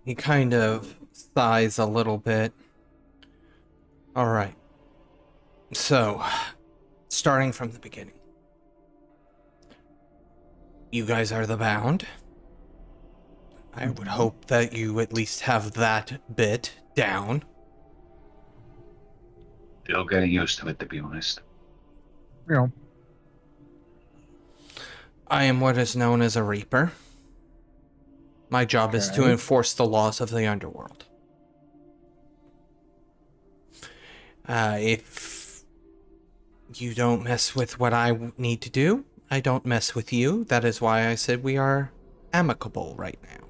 He kind of sighs a little bit. All right. So, starting from the beginning. You guys are the bound. I would hope that you at least have that bit down. Still getting used to it, to be honest. You know, I am what is known as a Reaper. My job is to Okay. enforce the laws of the underworld. If you don't mess with what I need to do, I don't mess with you. That is why I said we are amicable right now.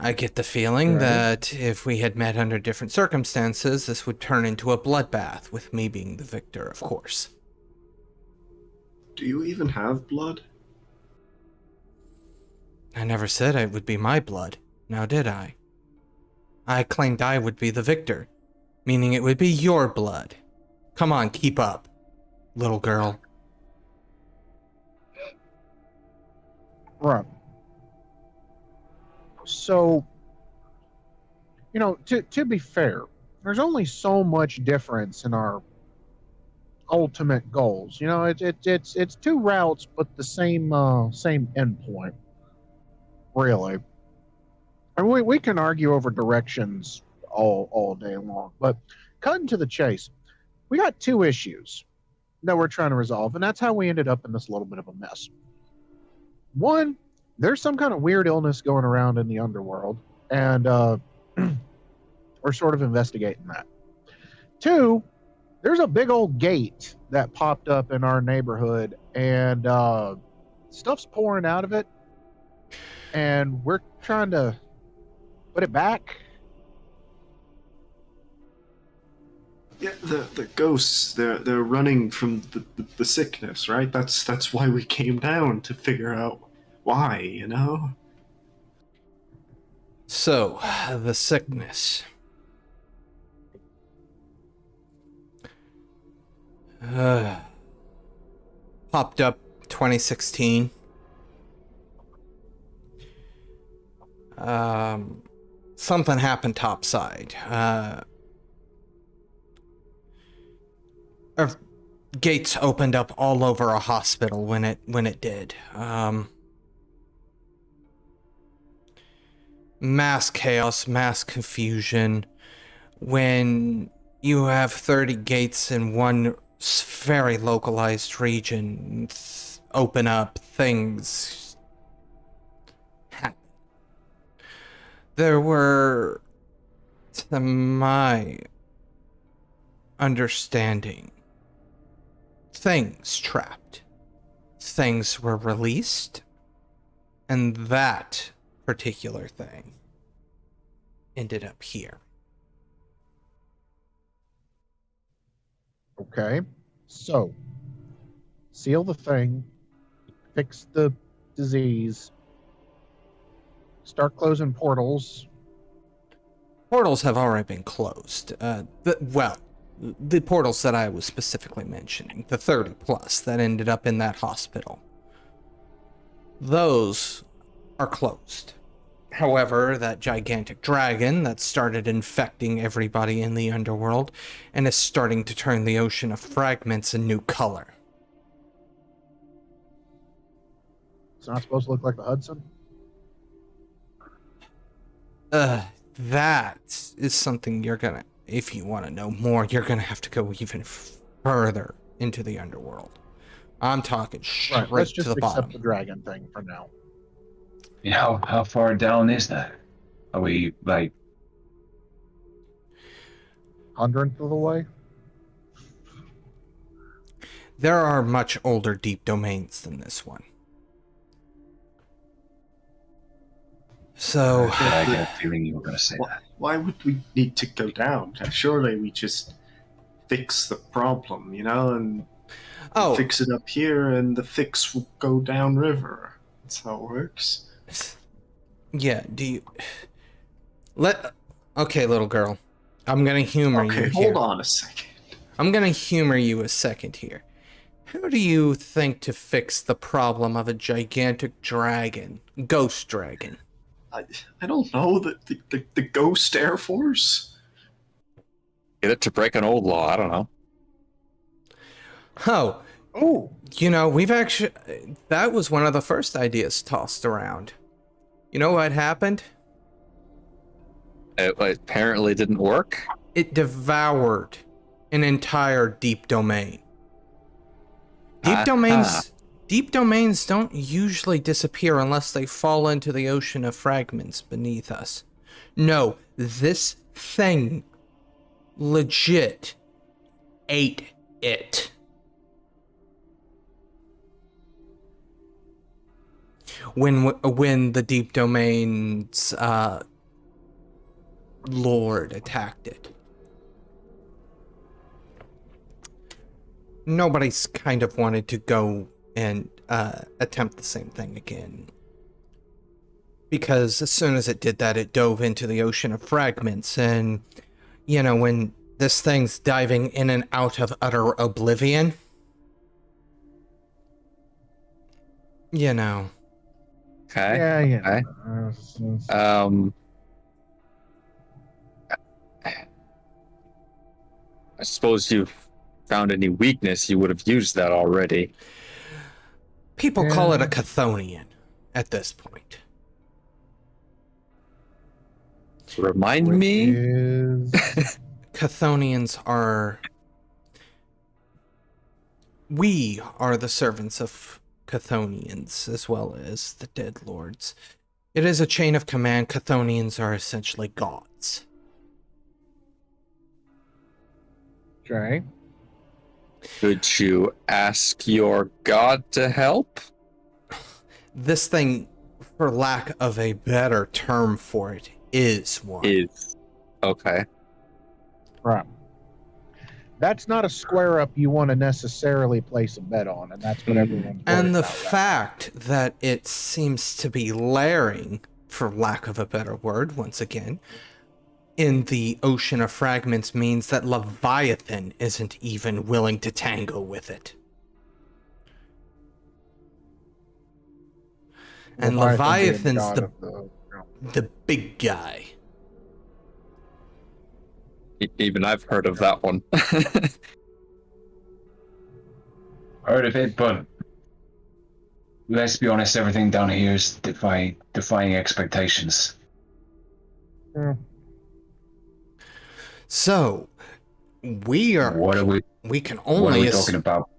I get the feeling Right. that if we had met under different circumstances, this would turn into a bloodbath, with me being the victor, of course. Do you even have blood? I never said it would be my blood, now did I? I claimed I would be the victor, meaning it would be your blood. Come on, keep up, little girl. right. So, to be fair, there's only so much difference in our ultimate goals. It's two routes, but the same endpoint. Really, and we can argue over directions all day long. But cutting to the chase, we got two issues that we're trying to resolve, and that's how we ended up in this little bit of a mess. One, there's some kind of weird illness going around in the underworld, and we're sort of investigating that. Two, there's a big old gate that popped up in our neighborhood, and stuff's pouring out of it, and we're trying to put it back. Yeah, the ghosts, they're running from the sickness, right? That's why we came down, to figure out why, you know? So, the sickness. Popped up 2016. Something happened topside. Gates opened up all over a hospital when it did. Mass chaos, mass confusion. When you have 30 gates in one very localized region open up, things happen. There were, to my understanding, things trapped. Things were released, and that particular thing ended up here. Okay, so seal the thing, fix the disease, start closing portals. Portals have already been closed. The portals that I was specifically mentioning, the 30 plus that ended up in that hospital, those are closed. However, that gigantic dragon that started infecting everybody in the underworld and is starting to turn the ocean of fragments a new color. It's not supposed to look like the Hudson. That is something you're gonna, if you want to know more, you're gonna have to go even further into the underworld. I'm talking straight Right, let's just to the accept bottom. the dragon thing for now. How far down is that? Are we like 100th of the way? There are much older deep domains than this one. So, I get a feeling you were going to say that. Why would we need to go down? Surely we just fix the problem, you know, and fix it up here, and the fix will go downriver. That's how it works. Yeah, okay, little girl. I'm gonna humor you here. Okay, hold on a second. I'm gonna humor you a second here. How do you think to fix the problem of a gigantic dragon, ghost dragon, I don't know, the Ghost Air Force? Get it to break an old law. I don't know. Oh, You know, we've actually... That was one of the first ideas tossed around. You know what happened? It apparently didn't work. It devoured an entire deep domain. Deep domains don't usually disappear unless they fall into the ocean of fragments beneath us. No, this thing legit ate it. When the deep domain's lord attacked it. Nobody's kind of wanted to go and attempt the same thing again. Because as soon as it did that, it dove into the ocean of fragments. And, you know, when this thing's diving in and out of utter oblivion, you know. Okay. yeah, yeah. Okay. I suppose you've found any weakness, you would have used that already. People call it a Chthonian at this point. Remind me? Chthonians are... We are the servants of Chthonians, as well as the dead lords. It is a chain of command. Chthonians are essentially gods. Okay. Could you ask your god to help? This thing, for lack of a better term for it, is one. Okay. Right. That's not a square up you want to necessarily place a bet on, and that's what everyone's And the worried about, right? fact that it seems to be layering, for lack of a better word, once again, in the ocean of fragments means that Leviathan isn't even willing to tango with it. And Leviathan's the big guy. Even I've heard of that one. Heard of it, but let's be honest, everything down here is defying expectations. Yeah. So, we can What are we only talking about?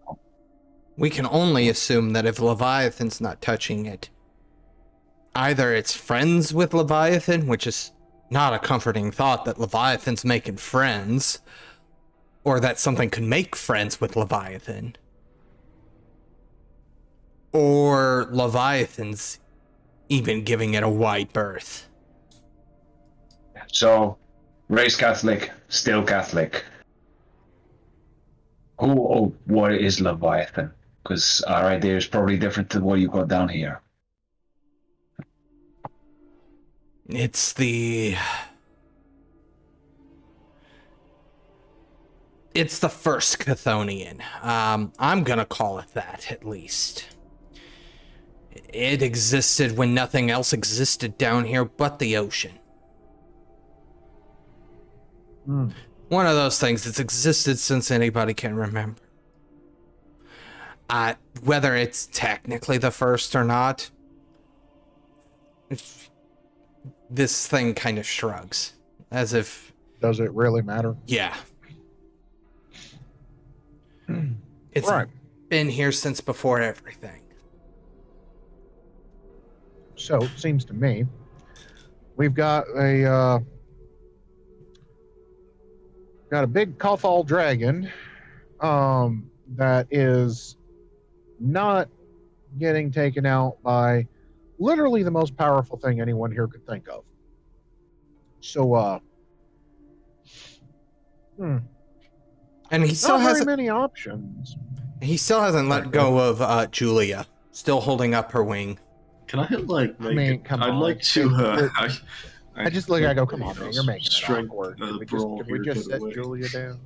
We can only assume that if Leviathan's not touching it, either it's friends with Leviathan, which is not a comforting thought that Leviathan's making friends, or that something could make friends with Leviathan, or Leviathan's even giving it a wide berth. So, raised Catholic, still Catholic. Who or what is Leviathan? Because our idea is probably different to what you got down here. It's the first Chthonian. I'm gonna call it that, at least. It existed when nothing else existed down here but the ocean. One of those things that's existed since anybody can remember. Whether it's technically the first or not, this thing kind of shrugs, as if... Does it really matter? Yeah. It's Right. been here since before everything. So, it seems to me, we've got a big Cathal dragon that is not getting taken out by literally the most powerful thing anyone here could think of. So, And he still not very hasn't... many options. He still hasn't let go of Júlia, still holding up her wing. Can I like? I mean, come I'd on. like to. I just look. I go, come on, man, you're making it strike awkward. the Could brawl we here just to set the way. Júlia down?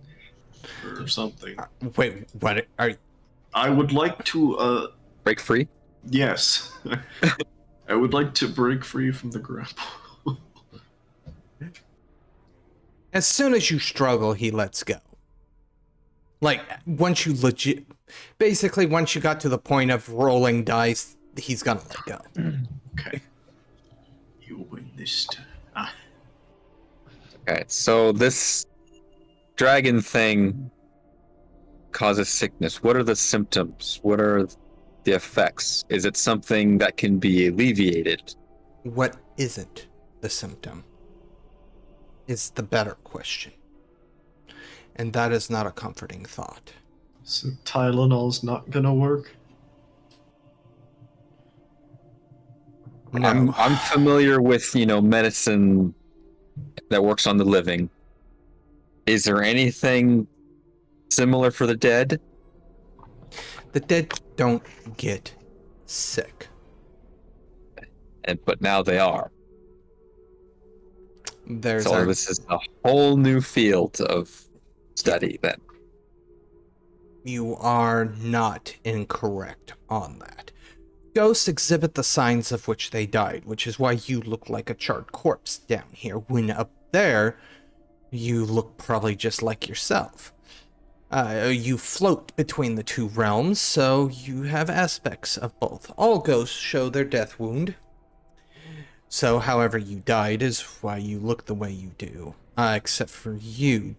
Or something. Wait, what? I would like to. Break free? Yes. I would like to break free from the grapple. As soon as you struggle, he lets go. Like, once you basically, once you got to the point of rolling dice, he's gonna let go. Okay. You win this time. Okay, so this dragon thing causes sickness. What are the symptoms? What are the effects? Is it something that can be alleviated? What isn't the symptom is the better question. And that is not a comforting thought. So Tylenol's not gonna work? No. I'm familiar with, medicine that works on the living. Is there anything similar for the dead? The dead don't get sick. But now they are. So this is a whole new field of study then. You are not incorrect on that. Ghosts exhibit the signs of which they died, which is why you look like a charred corpse down here, when up there, you look probably just like yourself. You float between the two realms, so you have aspects of both. All ghosts show their death wound. So however you died is why you look the way you do. Except for you,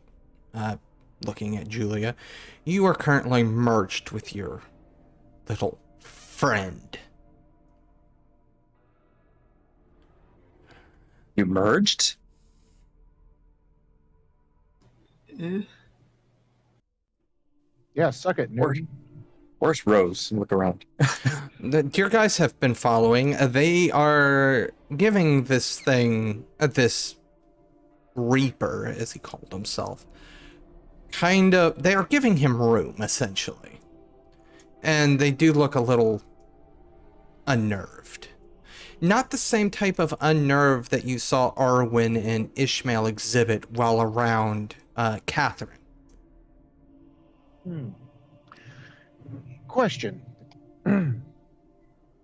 looking at Júlia, you are currently merged with your little friend. You merged? Yeah, suck it, nerd. Where's Rose? Look around. Your guys have been following. They are giving this thing, this Reaper, as he called himself, they are giving him room, essentially. And they do look a little unnerved. Not the same type of unnerved that you saw Arwen and Ishmael exhibit while around Catherine. Question.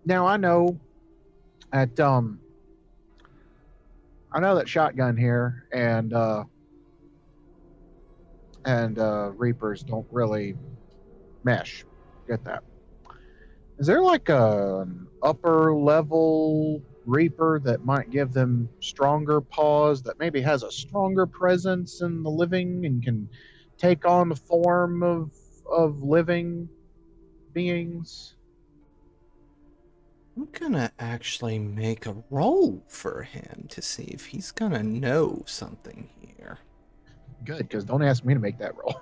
Now I know that shotgun here and Reapers don't really mesh. Get that. Is there like an upper level Reaper that might give them stronger paws, that maybe has a stronger presence in the living and can take on the form of living beings? I'm gonna actually make a roll for him to see if he's gonna know something here. Good, because don't ask me to make that roll.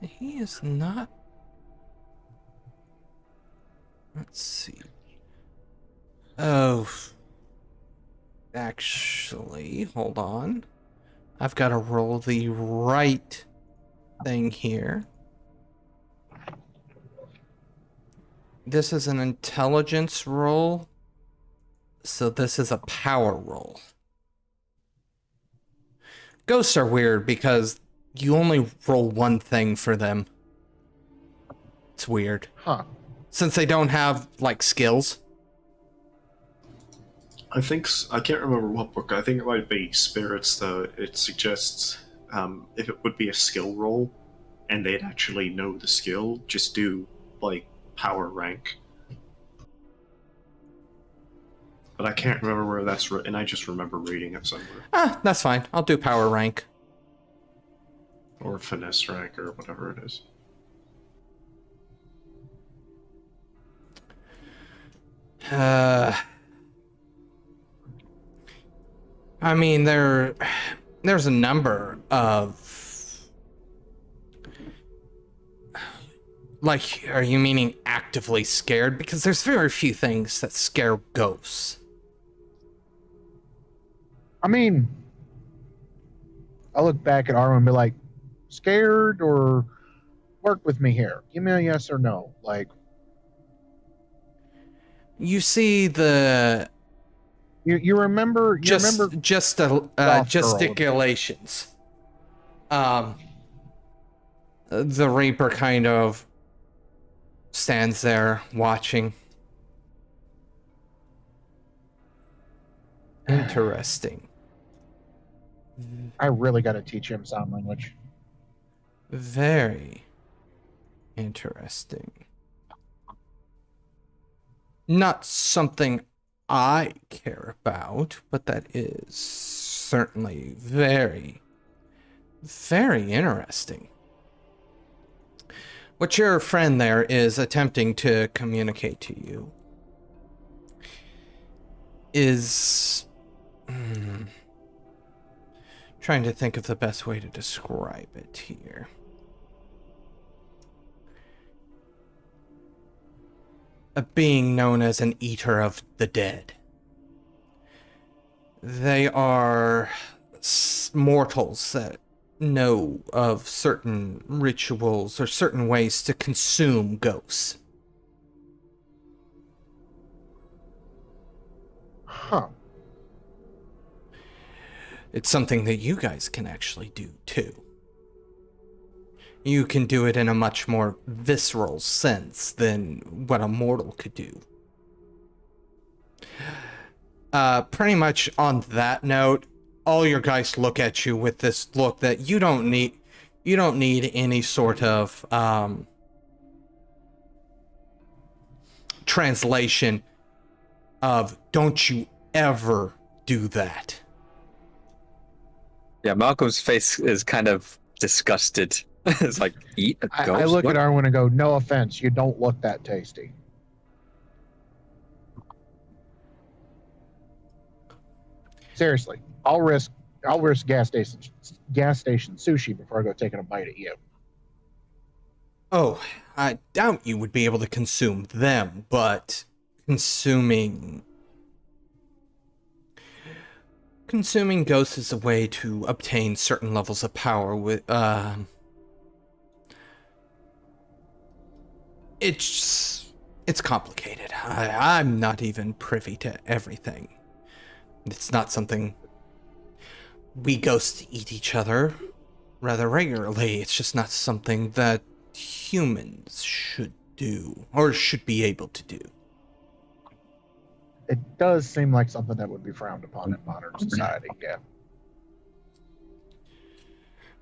He is not. Let's see. Oh. Actually, hold on. I've got to roll the right thing here. This is an intelligence roll. So this is a power roll. Ghosts are weird because you only roll one thing for them. It's weird. Huh. Since they don't have, like, skills. I can't remember what book. I think it might be Spirits, though. It suggests if it would be a skill roll and they'd actually know the skill, just do, like, power rank. But I can't remember where that's written. I just remember reading it somewhere. That's fine. I'll do power rank. Or finesse rank, or whatever it is. I mean, there's a number of, like, are you meaning actively scared? Because there's very few things that scare ghosts. I mean, I look back at Arwen and be like, scared or work with me here? Give me a yes or no. Like, you see the you remember gesticulations. The Reaper kind of stands there watching. interesting. I really got to teach him sign language. Very interesting. Not something I care about, but that is certainly very, very interesting. What your friend there is attempting to communicate to you is... trying to think of the best way to describe it here. A being known as an eater of the dead. They are mortals that know of certain rituals or certain ways to consume ghosts. Huh. It's something that you guys can actually do too. You can do it in a much more visceral sense than what a mortal could do. Pretty much on that note, all your guys look at you with this look that you don't need any sort of translation of "don't you ever do that." Yeah, Malcolm's face is kind of disgusted. It's like, eat a ghost? I look What? at Arwen and go, no offense, you don't look that tasty. Seriously, I'll risk gas station sushi before I go taking a bite at you. Oh, I doubt you would be able to consume them, but consuming ghosts is a way to obtain certain levels of power with it's complicated. I'm not even privy to everything. It's not something we ghosts eat each other rather regularly. It's just not something that humans should do or should be able to do. It does seem like something that would be frowned upon in modern society, yeah.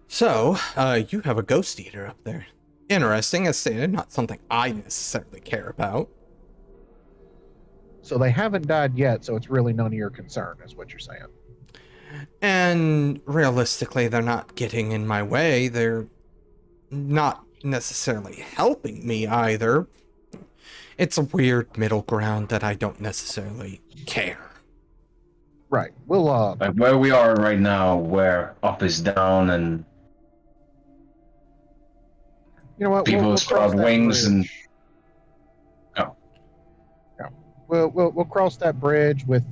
So, you have a ghost eater up there. Interesting, as stated, not something I necessarily care about. So they haven't died yet, so it's really none of your concern, is what you're saying. And realistically, they're not getting in my way. They're not necessarily helping me either. It's a weird middle ground that I don't necessarily care. Right. We'll Like where we are right now, where up is down and you know what? people we'll sprout cross that wings and bridge. We'll cross that bridge with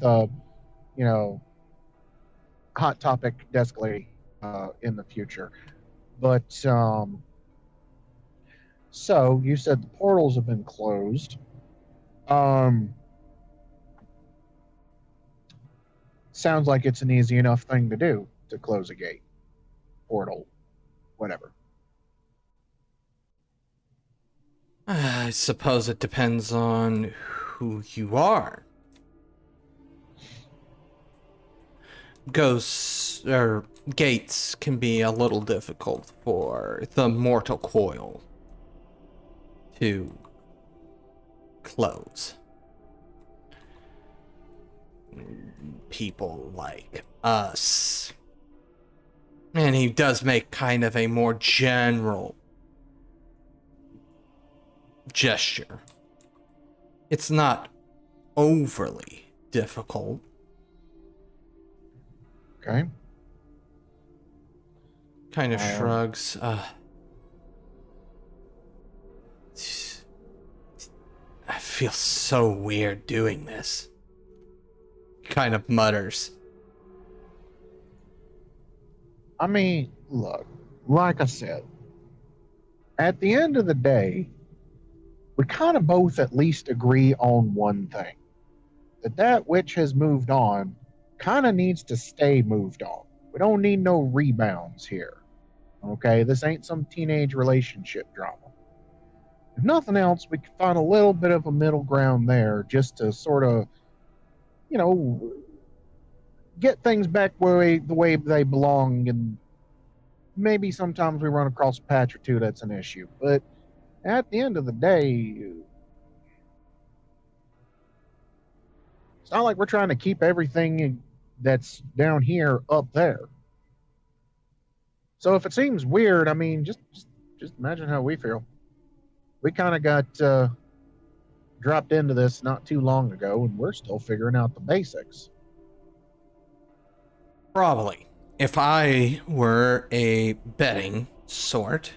hot topic desk lady in the future. But so you said the portals have been closed. Sounds like it's an easy enough thing to do to close a gate, portal, whatever. I suppose it depends on who you are. Ghosts or gates can be a little difficult for the mortal coil to close. People like us. And he does make kind of a more general gesture. It's not overly difficult. Okay. Kind of shrugs. I feel so weird doing this. Kind of mutters. I mean, look, like I said, at the end of the day, we kind of both at least agree on one thing. That which has moved on kind of needs to stay moved on. We don't need no rebounds here. Okay? This ain't some teenage relationship drama. If nothing else, we can find a little bit of a middle ground there just to sort of, get things back the way they belong, and maybe sometimes we run across a patch or two that's an issue. But at the end of the day, it's not like we're trying to keep everything that's down here up there. So if it seems weird, I mean, just imagine how we feel. We kind of got dropped into this not too long ago, and we're still figuring out the basics. Probably. If I were a betting sort,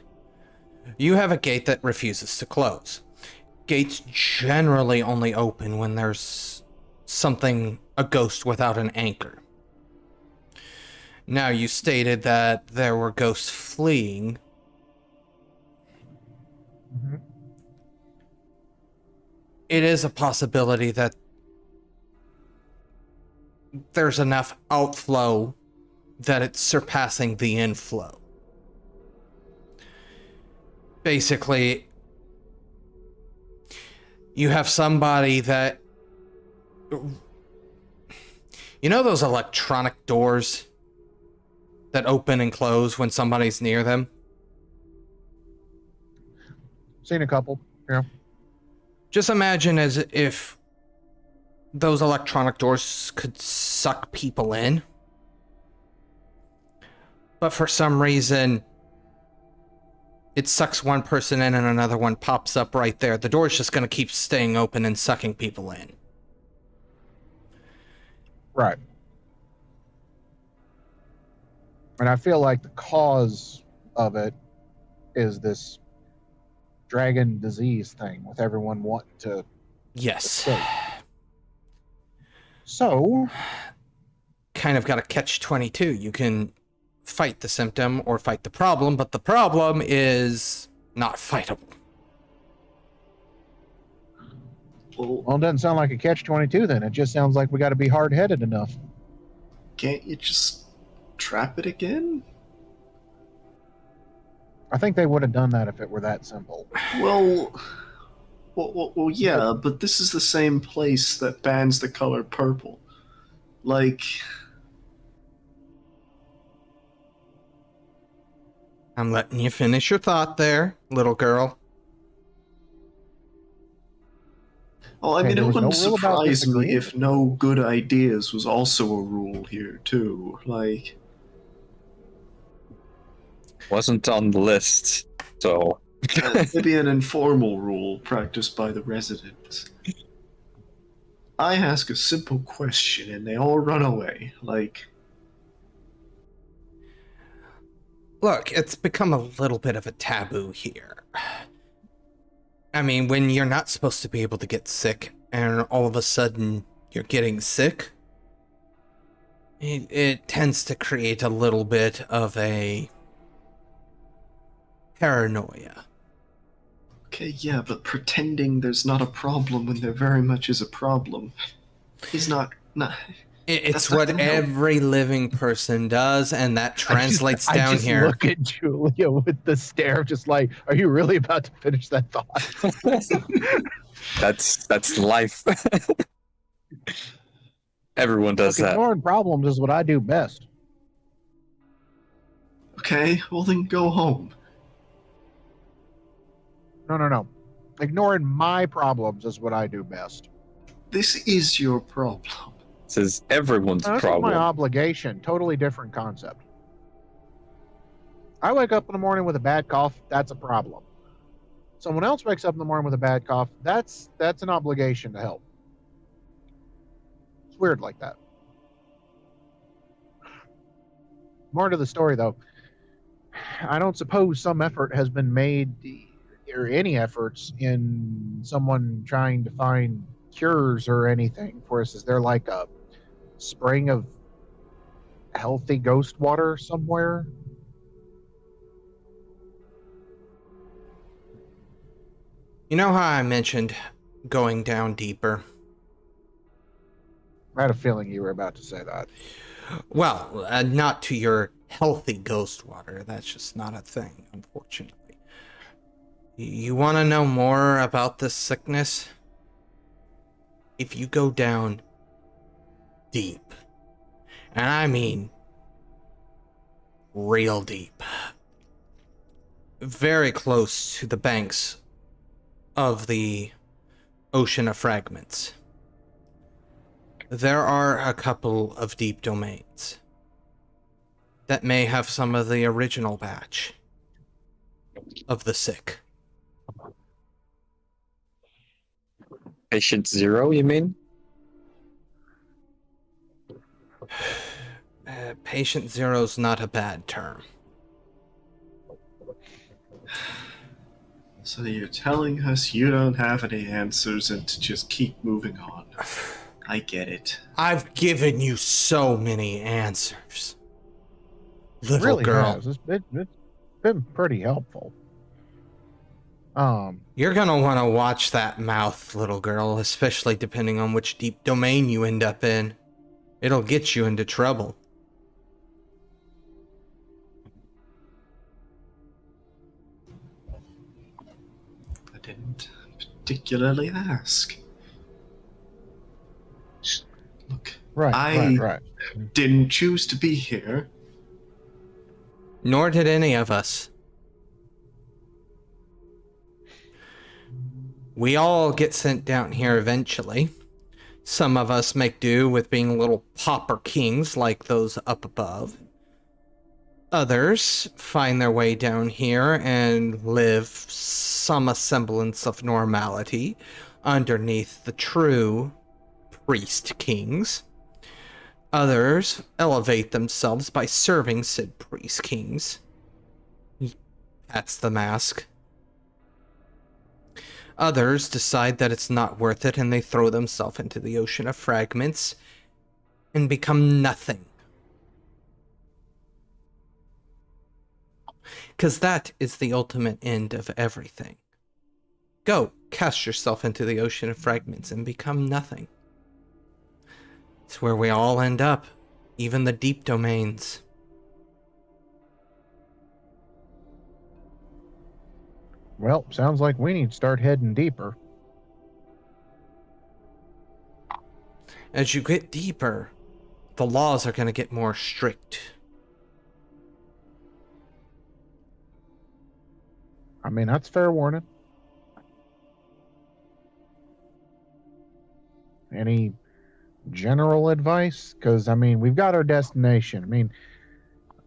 you have a gate that refuses to close. Gates generally only open when there's a ghost without an anchor. Now, you stated that there were ghosts fleeing. Mm-hmm. It is a possibility that there's enough outflow that it's surpassing the inflow. Basically, you have somebody that... You know those electronic doors that open and close when somebody's near them? Seen a couple, yeah. Just imagine as if those electronic doors could suck people in. But for some reason, it sucks one person in and another one pops up right there. The door's just going to keep staying open and sucking people in. Right. And I feel like the cause of it is this dragon disease thing with everyone wanting to Yes. escape. So, kind of got a catch-22. You can fight the symptom or fight the problem, but the problem is not fightable. well, it doesn't sound like a catch-22 then. It just sounds like we got to be hard-headed enough. Can't you just trap it again? I think they would have done that if it were that simple. Well, yeah, but this is the same place that bans the color purple. Like, I'm letting you finish your thought there, little girl. well, I Okay, mean, there it was no wouldn't rule about surprise me disagreeing. if no good ideas was also a rule here, too. Like, Wasn't on the list, so maybe an informal rule practiced by the residents. I ask a simple question and they all run away. Like, Look, it's become a little bit of a taboo here. I mean, when you're not supposed to be able to get sick, and all of a sudden you're getting sick, it tends to create a little bit of a paranoia. okay, yeah, but pretending there's not a problem when there very much is a problem is not. It's That's not what gonna help. every living person does, and that translates I down just here. look at Julia with the stare, just like, are you really about to finish that thought? that's life. Everyone does Look, that. ignoring problems is what I do best. Okay, well then go home. No. Ignoring my problems is what I do best. This is your problem. This is everyone's Now, this is problem. my obligation. Totally different concept. I wake up in the morning with a bad cough. That's a problem. Someone else wakes up in the morning with a bad cough. That's an obligation to help. It's weird like that. More to the story, though. I don't suppose some effort has been made, or any efforts, in someone trying to find cures or anything for us. Is there like a spring of healthy ghost water somewhere? You know how I mentioned going down deeper? I had a feeling you were about to say that. Well, not to your healthy ghost water. That's just not a thing, unfortunately. You want to know more about this sickness? If you go down deep, And I mean real deep. Very close to the banks of the Ocean of Fragments. There are a couple of deep domains that may have some of the original batch of the sick. Patient Zero, you mean? Patient Zero's not a bad term. So you're telling us you don't have any answers and to just keep moving on. I get it. I've given you so many answers. Little really girl. has. It's been pretty helpful. You're gonna want to watch that mouth, little girl, especially depending on which deep domain you end up in. It'll get you into trouble. I didn't particularly ask. Look, Right. didn't choose to be here. Nor did any of us. We all get sent down here eventually. Some of us make do with being little pauper kings like those up above. Others find their way down here and live some semblance of normality underneath the true priest kings. Others elevate themselves by serving said priest kings. That's the mask. Others decide that it's not worth it and they throw themselves into the Ocean of Fragments and become nothing. Because that is the ultimate end of everything. Go, cast yourself into the Ocean of Fragments and become nothing. It's where we all end up, even the deep domains. Well, sounds like we need to start heading deeper. As you get deeper, the laws are going to get more strict. I mean, that's fair warning. Any general advice? Because, I mean, we've got our destination. I mean,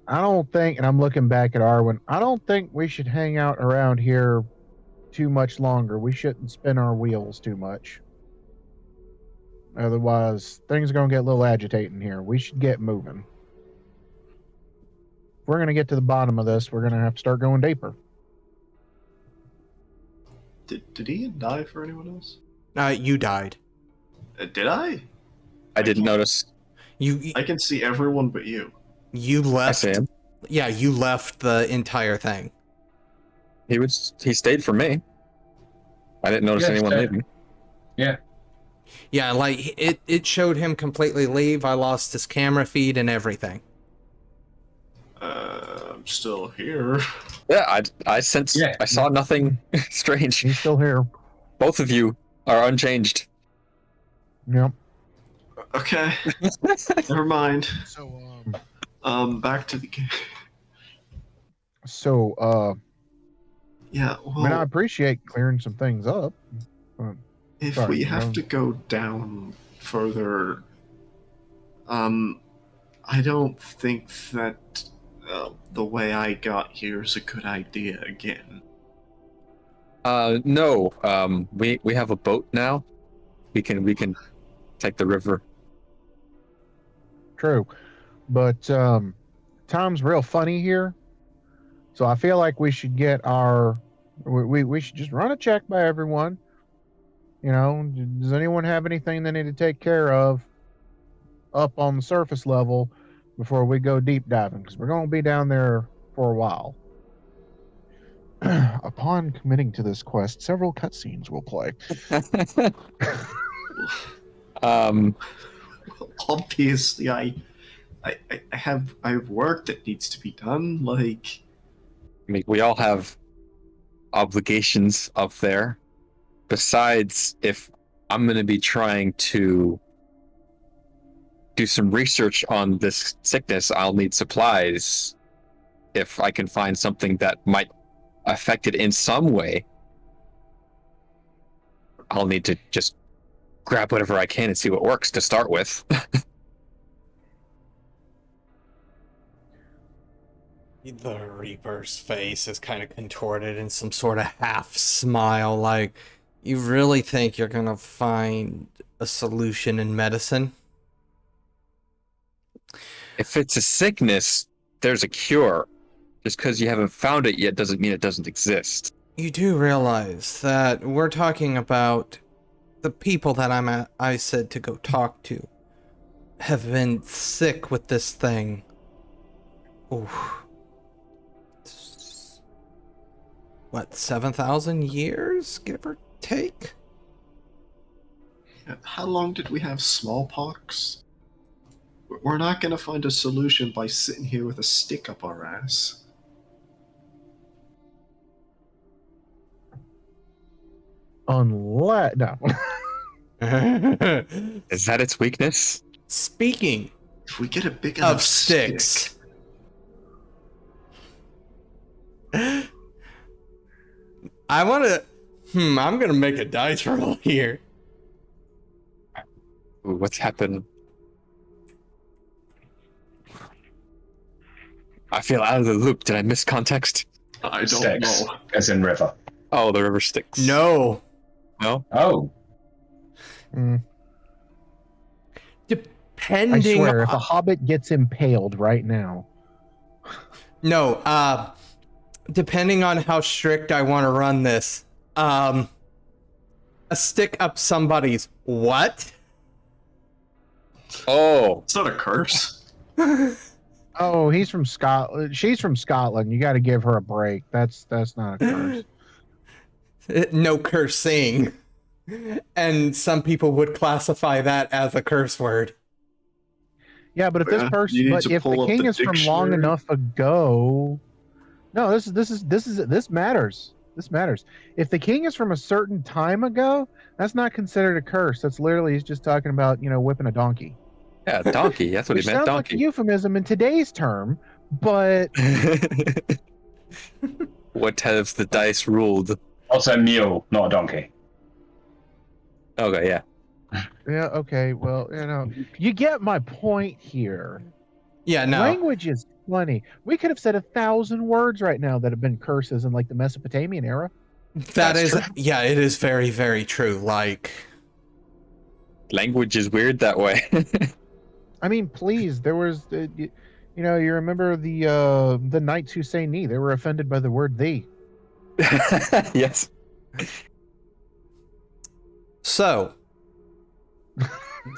I don't think, and I'm looking back at Arwen, I don't think we should hang out around here too much longer. We shouldn't spin our wheels too much. Otherwise, things are going to get a little agitating here. We should get moving. If we're going to get to the bottom of this, we're going to have to start going deeper. Did Ian die for anyone else? You died. Did I? I didn't notice. I can see everyone but you. You I left. see him. Yeah, you left the entire thing. He stayed for me. I didn't notice anyone leaving. Yeah. Yeah, like it showed him completely leave. I lost his camera feed and everything. I'm still here. Yeah, I sensed. Yeah. I saw nothing strange. He's still here. Both of you are unchanged. Yep. Okay. Never mind. So, back to the game. Yeah, I mean, I appreciate clearing some things up. if sorry, we have no. to go down further, I don't think that the way I got here is a good idea again. No. We have a boat now. We can take the river. True. But time's real funny here. So I feel like we should get we should just run a check by everyone. You know, does anyone have anything they need to take care of up on the surface level before we go deep diving? Because we're going to be down there for a while. Upon committing to this quest, several cutscenes will play. Obviously, I have work that needs to be done. Like, I mean, we all have obligations up there. Besides, if I'm going to be trying to do some research on this sickness, I'll need supplies. If I can find something that might affect it in some way, I'll need to just grab whatever I can and see what works to start with. The Reaper's face is kind of contorted in some sort of half smile, like, you really think you're gonna find a solution in medicine? If it's a sickness, there's a cure. Just because you haven't found it yet doesn't mean it doesn't exist. You do realize that we're talking about the people that I said to go talk to have been sick with this thing. Ooh. What, 7,000 years, give or take? How long did we have smallpox? We're not going to find a solution by sitting here with a stick up our ass. Unless no. Is that its weakness? Speaking If we get a big enough of sticks, I want to. I'm gonna make a dice roll here. Ooh, what's happened? I feel out of the loop. Did I miss context? I don't Sticks, know. as in river. Oh, the river Styx. No. No? Oh, I Depending. swear, if a hobbit gets impaled right now. No. Depending on how strict I want to run this, a stick up somebody's what? Oh. It's not a curse. Oh, he's from Scotland. She's from Scotland. You got to give her a break. That's not a curse. No cursing. And some people would classify that as a curse word. Yeah, but if this Yeah, person, you need but to if the pull up king the is from long dictionary. enough ago, no, this matters. This matters. If the king is from a certain time ago, that's not considered a curse. That's literally he's just talking about whipping a donkey. Yeah, donkey. That's what Which he meant, sounds like a donkey. euphemism in today's term, but What has the dice ruled? also mule, not a donkey. Okay, yeah. yeah, okay, well, you get my point here. Yeah, no. Language is funny. We could have said 1,000 words right now that have been curses in like the Mesopotamian era. That's true. Yeah, it is very, very true. Like, Language is weird that way. I mean, please, there was, you remember the knights who say "knee"? They were offended by the word "thee." Yes. so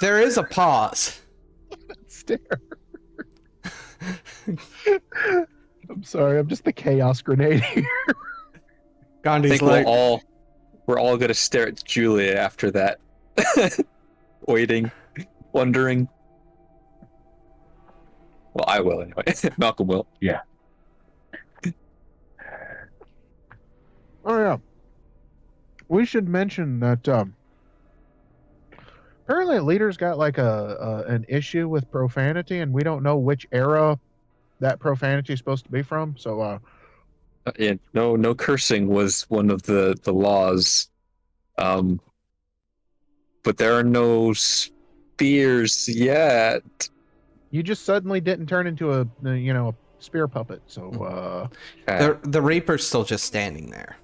there is a pause. Stare. I'm sorry. I'm just the chaos grenade here. I Gandhi's think like, we're all gonna stare at Julia after that. Waiting, wondering. Well, I will anyway. Malcolm will. Yeah. Oh yeah. We should mention that apparently leaders got like an issue with profanity, and we don't know which era that profanity is supposed to be from. So Yeah, no cursing was one of the laws. But there are no spears yet. you just suddenly didn't turn into a spear puppet. So the Reaper's still just standing there.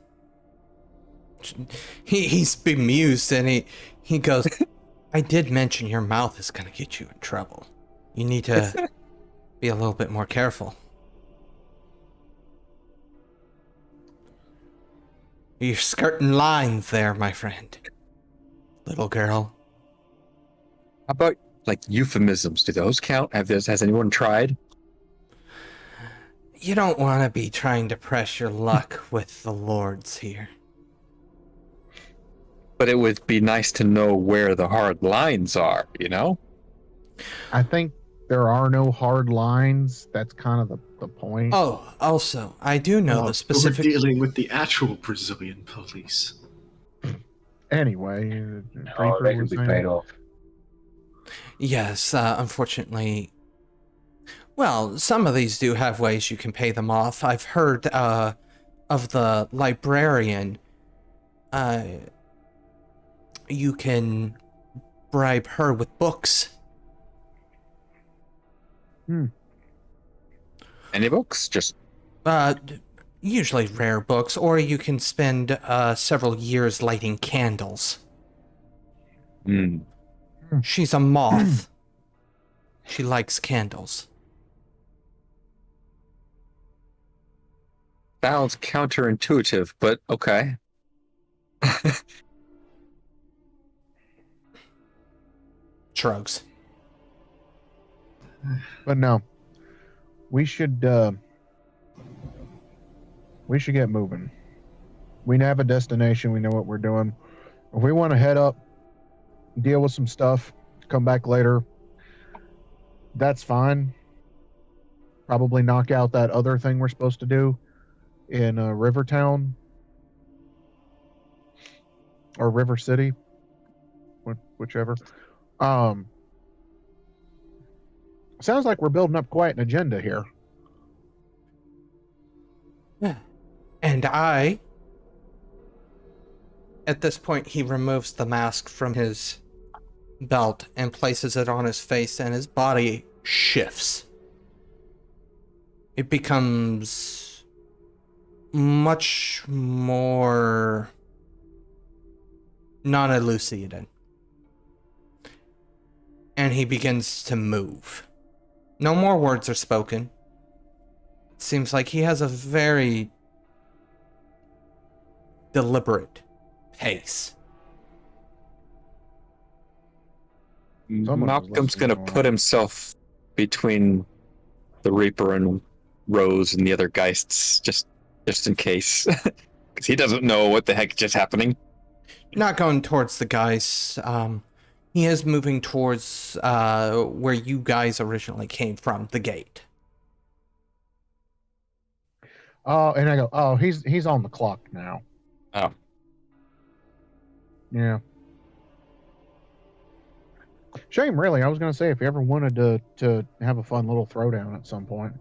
He's bemused, and he goes, I did mention your mouth is gonna get you in trouble. You need to be a little bit more careful. You're skirting lines there, my friend. Little girl. How about like euphemisms? Do those count? Has anyone tried? You don't want to be trying to press your luck with the lords here. But it would be nice to know where the hard lines are, I think there are no hard lines. That's kind of the point. Oh, also, I do know the specific... We're dealing with the actual Brazilian police. Anyway, Oh, they could be paid off. Yes, unfortunately. Well, some of these do have ways you can pay them off. I've heard of the librarian. You can bribe her with books. Any books? Just Usually rare books, or you can spend several years lighting candles. She's a moth. She likes candles. sounds counterintuitive, but okay. Shrugs. But no, we should get moving. We have a destination. We know what we're doing. If we want to head up, deal with some stuff, come back later, that's fine. Probably knock out that other thing we're supposed to do in Rivertown or River City, whichever. Sounds like we're building up quite an agenda here. Yeah. And at this point, he removes the mask from his belt and places it on his face, and his body shifts. It becomes much more non-elucidated. And he begins to move. No more words are spoken. It seems like he has a very deliberate pace. Malcolm's gonna put himself between the Reaper and Rose and the other Geists, just in case, because he doesn't know what the heck just happening. Not going towards the guys. He is moving towards where you guys originally came from, the gate. Oh, and I go, oh, he's on the clock now. Oh. Yeah. Shame, really. I was going to say, if you ever wanted to have a fun little throwdown at some point,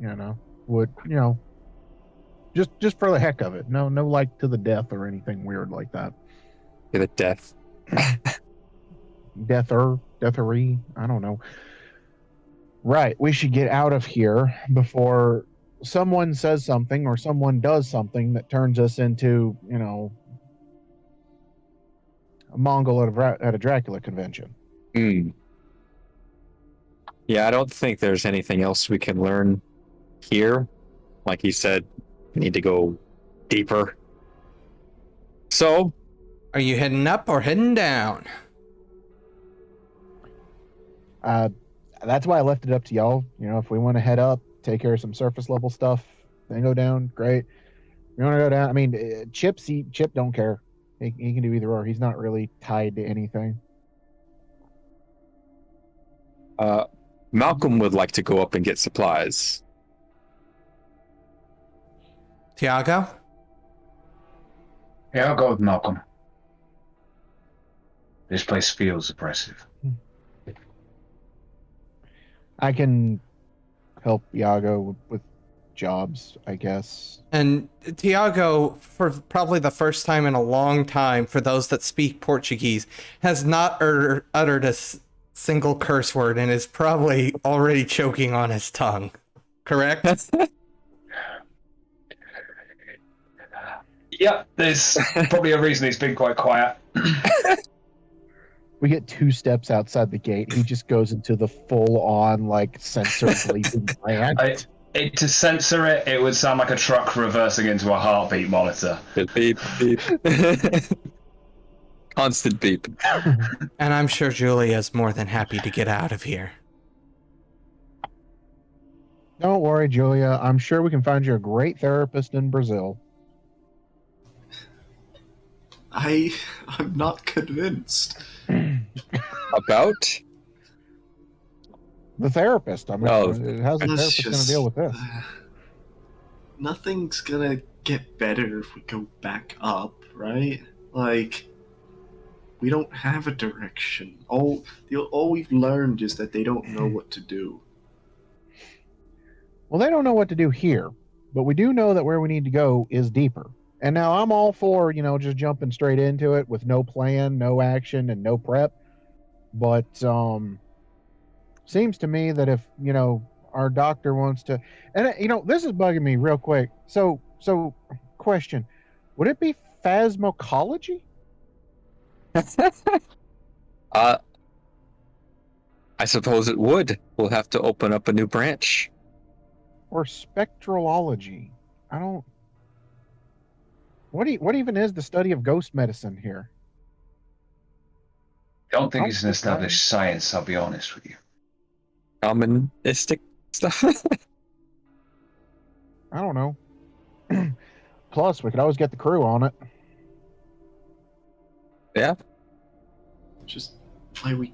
just for the heck of it. No, like to the death or anything weird like that. To the death. Deathery. I don't know. Right. We should get out of here before someone says something or someone does something that turns us into, a Mongol at a Dracula convention. Yeah, I don't think there's anything else we can learn here. Like he said, we need to go deeper. So, are you heading up or heading down? That's why I left it up to y'all. If we want to head up, take care of some surface level stuff, then go down, great. We want to go down. I mean, Chip don't care. He can do either or. He's not really tied to anything. Malcolm would like to go up and get supplies. Tiago? Yeah, I'll go with Malcolm. This place feels oppressive. I can help Iago with jobs, I guess. And Tiago, for probably the first time in a long time, for those that speak Portuguese, has not uttered a single curse word and is probably already choking on his tongue. Correct? Yeah, there's probably a reason he's been quite quiet. We get 2 steps outside the gate. He just goes into the full-on, sensor bleeding plant. To censor it, it would sound like a truck reversing into a heartbeat monitor. Beep, beep. Constant beep. And I'm sure Julia's more than happy to get out of here. Don't worry, Julia. I'm sure we can find you a great therapist in Brazil. I'm not convinced. About? The therapist. I mean, how's the therapist going to deal with this? Nothing's going to get better if we go back up, right? We don't have a direction. All we've learned is that they don't know what to do. Well, they don't know what to do here, but we do know that where we need to go is deeper. And now I'm all for, just jumping straight into it with no plan, no action, and no prep. But seems to me that if, our doctor wants to, and this is bugging me real quick. So question, would it be phasmocology? I suppose it would. We'll have to open up a new branch. Or spectrology? I don't. What even is the study of ghost medicine here? Don't think it's an established science, I'll be honest with you. Shamanistic stuff. I don't know. Plus, we could always get the crew on it. Yeah. Just we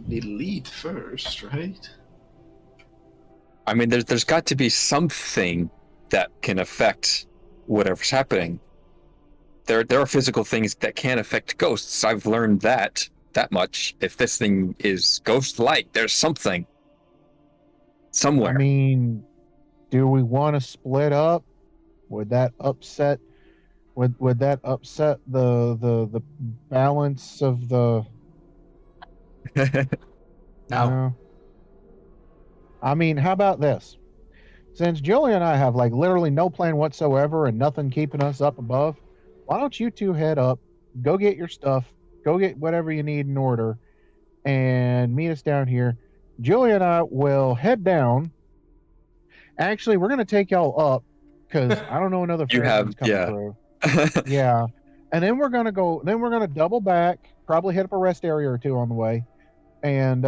need a lead first, right? I mean, there's got to be something that can affect whatever's happening. There are physical things that can affect ghosts. I've learned that much. If this thing is ghost-like, there's something somewhere. I mean, do we want to split up? Would that upset? Would that upset the balance of the? No. I mean, how about this? Since Julia and I have literally no plan whatsoever and nothing keeping us up above, why don't you two head up, go get your stuff, go get whatever you need in order, and meet us down here. Julia and I will head down. Actually, we're gonna take y'all up because I don't know another friend coming through. Yeah, and then we're gonna go. Then we're gonna double back, probably hit up a rest area or two on the way, and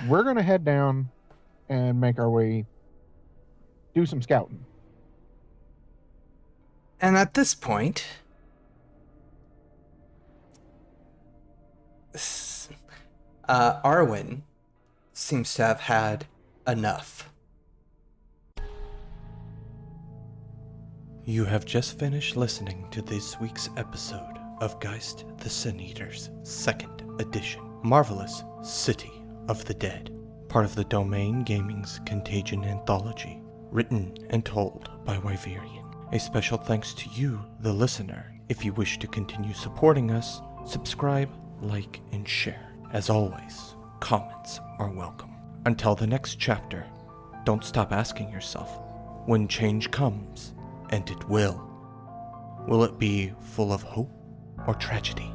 we're gonna head down and make our way, do some scouting. And at this point, Arwen seems to have had enough. You have just finished listening to this week's episode of Geist the Sin-Eaters, 2nd edition, Marvelous City of the Dead, part of the Domain Gaming's Contagion Anthology, written and told by Wyverian. A special thanks to you, the listener. If you wish to continue supporting us, subscribe, like, and share. As always, comments are welcome. Until the next chapter, don't stop asking yourself, when change comes, and it will it be full of hope or tragedy?